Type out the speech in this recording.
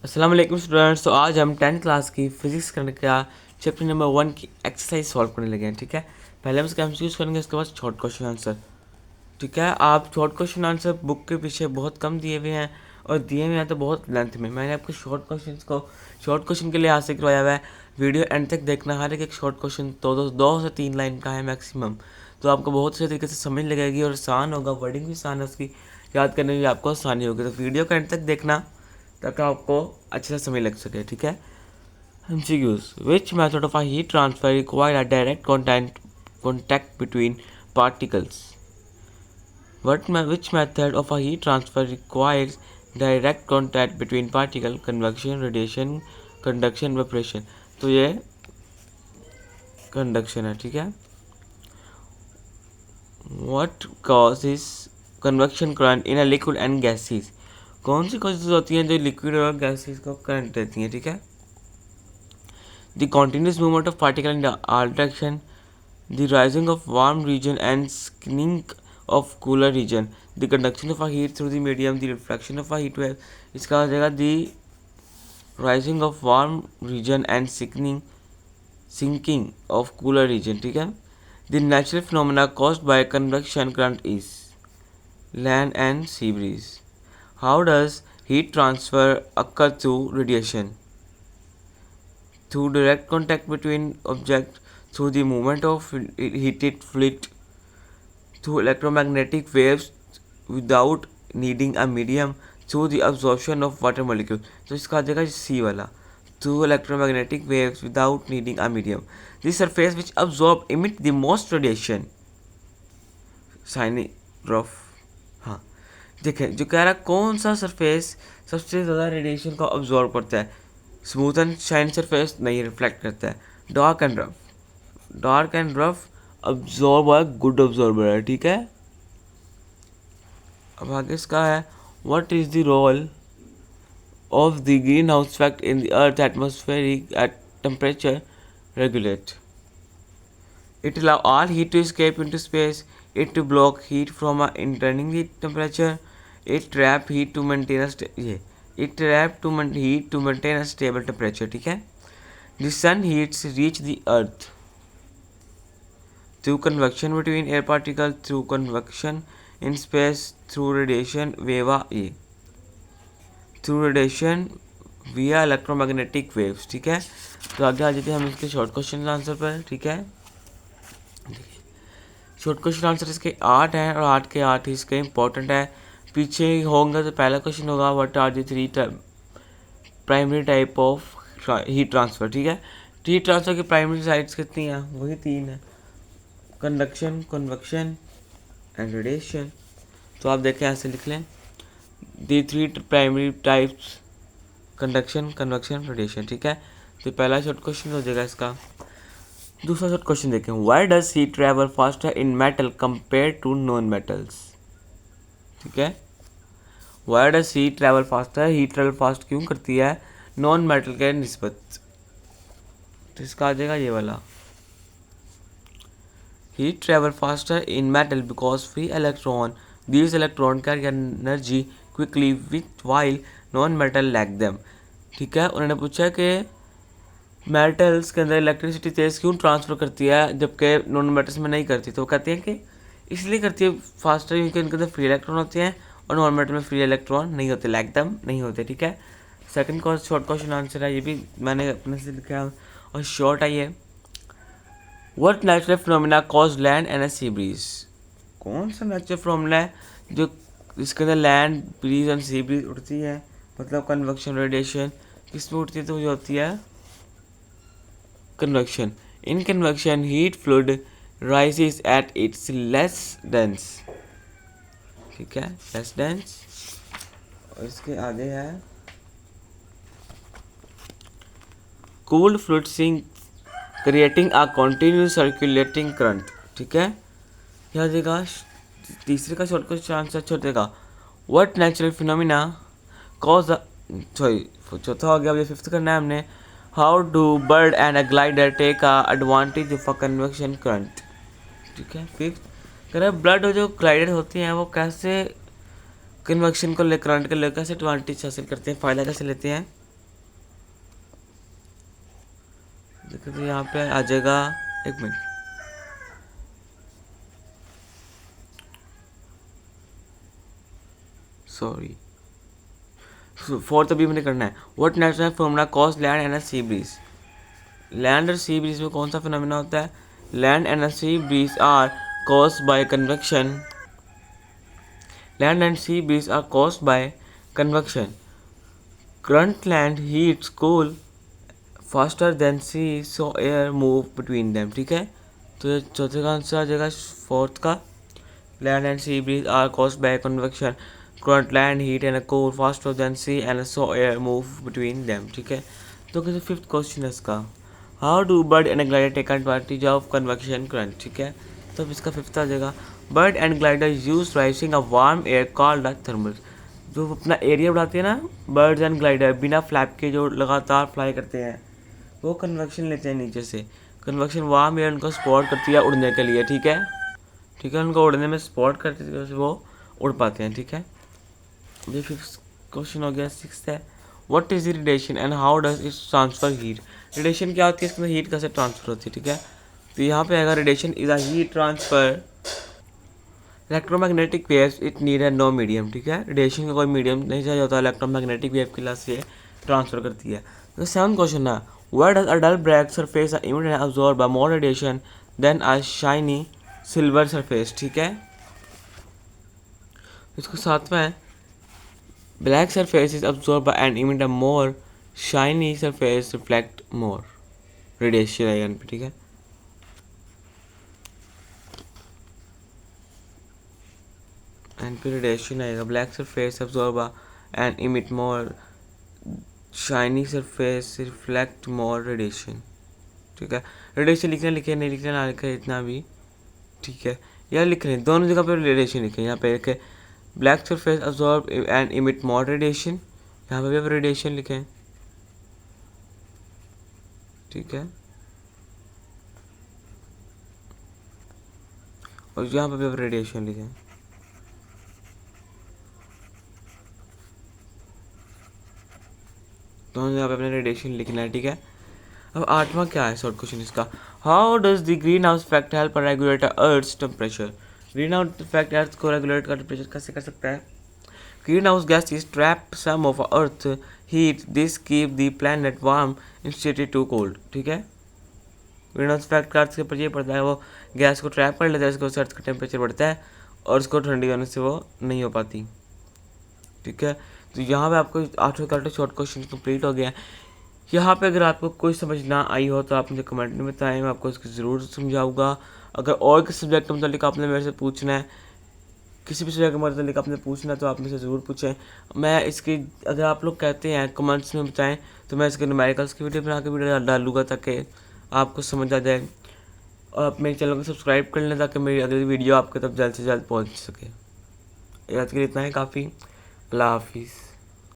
अस्सलाम वालेकुम स्टूडेंट्स। तो आज हम 10th क्लास की फिजिक्स करने का चैप्टर नंबर 1 की एक्सरसाइज सॉल्व करने लगे हैं। ठीक है, पहले हम इसका एमसीक्यूज करेंगे, उसके बाद शॉर्ट क्वेश्चन आंसर। ठीक है, आप शॉर्ट क्वेश्चन आंसर बुक के पीछे बहुत कम दिए हुए हैं और दिए हुए हैं तो बहुत लेंथ में। मैंने आपको शॉर्ट क्वेश्चन के लिए हाथ से करवाया हुआ है। वीडियो एंड तक देखना, हर एक शॉर्ट क्वेश्चन दो से 3 लाइन का है मैक्सिमम, तो आपको बहुत अच्छे तरीके से समझ लगेगी और आसान होगा, वर्डिंग भी आसान है उसकी, याद करने में भी आपको आसानी होगी। तो वीडियो का एंड तक देखना ताकि आपको अच्छे से समझ लग सके। ठीक है, MCQs. Which method of a heat transfer require a direct contact between particles? Which method of a heat transfer requires direct contact between particle? Convection, radiation, conduction, evaporation. तो ये कंडक्शन है। ठीक है, What causes convection current in a liquid and gases? कौन सी causes होती हैं जो liquid और गैसेस को करंट देती हैं? ठीक है, the continuous movement of particle in all direction, the rising of warm region and sinking of cooler region, the conduction of a heat through the medium, the reflection of a heat wave. इसका हो जाएगा the rising of warm region and sinking of cooler region. ठीक है, the natural phenomena caused by convection current is land and sea breeze. How does heat transfer occur through radiation? Through direct contact between objects, through the movement of heated fluid, through electromagnetic waves without needing a medium, through the absorption of water molecule. तो इसका आ जाएगा सी वाला, through electromagnetic waves without needing a medium. The surface which absorb emit the most radiation. Shiny rough. हाँ, देखें जो कह रहा है कौन सा सरफेस सबसे ज़्यादा रेडिएशन को अब्जॉर्ब करता है? स्मूथ एंड शाइन सरफेस नहीं, रिफ्लेक्ट करता है। डार्क एंड रफ अब्जॉर्ब है, गुड अब्जॉर्बर है। ठीक है, अब आगे इसका है, what is the role of the green house effect in the earth atmospheric at temperature regulate? It allows all heat to escape into space. It to block heat from entering the temperature. It trap heat to maintain heat to maintain a stable temperature. ठीक है, the sun heats reach the earth through convection between air particles, through convection in space, through radiation through radiation via electromagnetic waves. ठीक है, तो आगे आ जाते हैं हम इसके शॉर्ट क्वेश्चन आंसर पर। ठीक है, शॉर्ट क्वेश्चन आंसर इसके 8 हैं और 8 के 8 ही इसके इंपॉर्टेंट है। पीछे होंगे तो पहला क्वेश्चन होगा, what are the 3 primary type of heat transfer. ठीक है, हीट ट्रांसफ़र की प्राइमरी साइड्स कितनी हैं? वही 3 है, कंडक्शन, कन्वेक्शन एंड रेडिएशन। तो आप देखें ऐसे लिख लें, दी 3 primary types, conduction, convection, radiation. ठीक है, तो पहला शॉर्ट क्वेश्चन हो जाएगा इसका। दूसरा शॉर्ट क्वेश्चन देखें, why does heat travel faster in metal compare to non metals? ठीक है, why does heat travel faster, heat travel fast क्यों करती है नॉन मेटल के निस्बत? तो इसका आ जाएगा ये वाला, heat travel faster in metal because free electron these electron carry energy quickly with while non metal lack them. ठीक है, उन्होंने पूछा कि मेटल्स के अंदर इलेक्ट्रिसिटी तेज़ क्यों ट्रांसफ़र करती है जबकि नॉन मेटल्स में नहीं करती? तो वो कहते हैं कि इसलिए करती है फास्टर क्योंकि इनके अंदर फ्री इलेक्ट्रॉन होते हैं और नॉन मेटल में फ्री इलेक्ट्रॉन नहीं होते, लैक दम नहीं होते। ठीक है, सेकंड शॉर्ट क्वेश्चन आंसर है, ये भी मैंने अपने से लिखा है और शॉर्ट है ये, what natural phenomena cause land and sea bridge? कौन सा नेचुरल फिनोमिना है जो इसके अंदर land breeze and sea bridge उड़ती है? मतलब कन्वेक्शन, रेडिएशन किस में उड़ती है? तो ये होती है convection. In convection, heat fluid rises at its less dense. ठीक है, less dense। और इसके आगे है cooled fluid sinks creating a continuous circulating current। ठीक है, क्या देगा? तीसरे का शॉर्ट क्वेश्चन आंसर छोड़ देगा, what natural phenomena cause चौथा हो गया, अब ये फिफ्थ करना है हमने, how do bird and a glider take a advantage of a convection current? ठीक है, फिफ्थ कह रहा है ब्लड और जो ग्लाइडर होती हैं वो कैसे कन्वेक्शन को ले, करंट को ले कैसे एडवांटेज हासिल करते हैं, फ़ायदा कैसे लेते हैं? देखो तो यहाँ पे आ जाएगा, एक मिनट, सॉरी, फोर्थ अभी मैंने करना है। What natural phenomena cause land and sea breeze. Land और सी ब्रीज में कौन सा फिनोमेना होता है? Land and sea breeze are caused by convection. Land and sea breeze are caused by convection. Current land heats cool faster than sea, so air move between them. ठीक है, तो ये चौथे का आंसर आ जाएगा, फोर्थ का। Land and sea breeze are caused by convection. Current land heat and cool faster than sea and so air move between them. ठीक है, तो कैसे फिफ्थ क्वेश्चन है इसका, how do bird and glider take advantage of convection current. ठीक है, तो अब इसका फिफ्थ आ जाएगा, bird and glider use rising a warm air called a thermal. जो अपना एरिया बढ़ाते हैं ना बर्ड्स एंड ग्लाइडर, बिना फ्लैप के जो लगातार फ्लाई करते हैं, वो कन्वेक्शन लेते हैं नीचे से। कन्वेक्शन वार्म एयर उनको सपोर्ट करती है उड़ने के लिए। ठीक है, ठीक है, उनको उड़ने में सपोर्ट करते हैं, वो उड़ पाते हैं। ठीक है, ये फिफ्थ क्वेश्चन हो गया। सिक्स्थ है, what is radiation and how does it transfer heat. Radiation क्या होती है, इसमें हीट कैसे ट्रांसफर होती है। ठीक है, तो यहाँ पे आएगा, radiation is a heat transfer electromagnetic waves it need है नो मीडियम। ठीक है, रेडिएशन का कोई मीडियम नहीं चाहिए होता, इलेक्ट्रोमैग्नेटिक वेव की क्लास से ट्रांसफर करती है। तो सेवन क्वेश्चन है, where does a dull black surface emit and absorb more radiation than a shiny silver surface. ठीक है, इसको सातवां है, black surface is absorb and emit a more shiny surface reflect more radiation है यहाँ पे। ठीक है, एंड फिर रेडिएशन आएगा, black surface absorb and emit more shiny surface reflect more radiation. ठीक है, रेडिएशन लिखना लिखे नहीं लिखना ना लिखे इतना भी। ठीक है, यह लिख रहे हैं दोनों जगह पे रेडिएशन लिखे, यहाँ पे लिखे black surface absorb and emit more radiation, यहाँ पे भी आप रेडिएशन लिखें। ठीक है, और यहाँ पे भी आप रेडिएशन लिखें। दोनों जगह पे अपने रेडिएशन लिखना है। ठीक है, अब आठवां क्या है शॉर्ट क्वेश्चन इसका, how does the green house effect help regulate earth temperature. Green house effect earth को रेगुलेट का टेम्परेचर कैसे कर सकता है। Greenhouse gases trap some of Earth heat. This keep the planet warm instead too cold. ठीक है, green house effect का अर्थ के ऊपर ये पड़ता है, वो गैस को ट्रैप कर लेता है, इसको अर्थ का टेम्परेचर बढ़ता है और उसको ठंडी होने से वो नहीं हो पाती। ठीक है, तो यहाँ पे आपको आठवें का शॉर्ट क्वेश्चन कंप्लीट हो गया। यहाँ पे अगर आपको कोई समझ ना आई हो तो आप मुझे कमेंट में बताएं, मैं आपको इसको ज़रूर समझाऊंगा। अगर और किसी सब्जेक्ट के मतलब आपने मेरे से पूछना है, किसी भी सब्जेक्ट के मतलब आपने पूछना है, तो आप मुझसे ज़रूर पूछें। मैं इसकी, अगर आप लोग कहते हैं कमेंट्स में बताएं, तो मैं इसके न्यूमेरिकल्स की वीडियो बना के वीडियो डालूंगा ताकि आपको समझ आ जाए। और आप मेरे चैनल को सब्सक्राइब कर लें ताकि मेरी अगली वीडियो आपके तक जल्द से जल्द पहुंच सके। आज के लिए इतना ही काफ़ी। अल्लाह हाफिज़।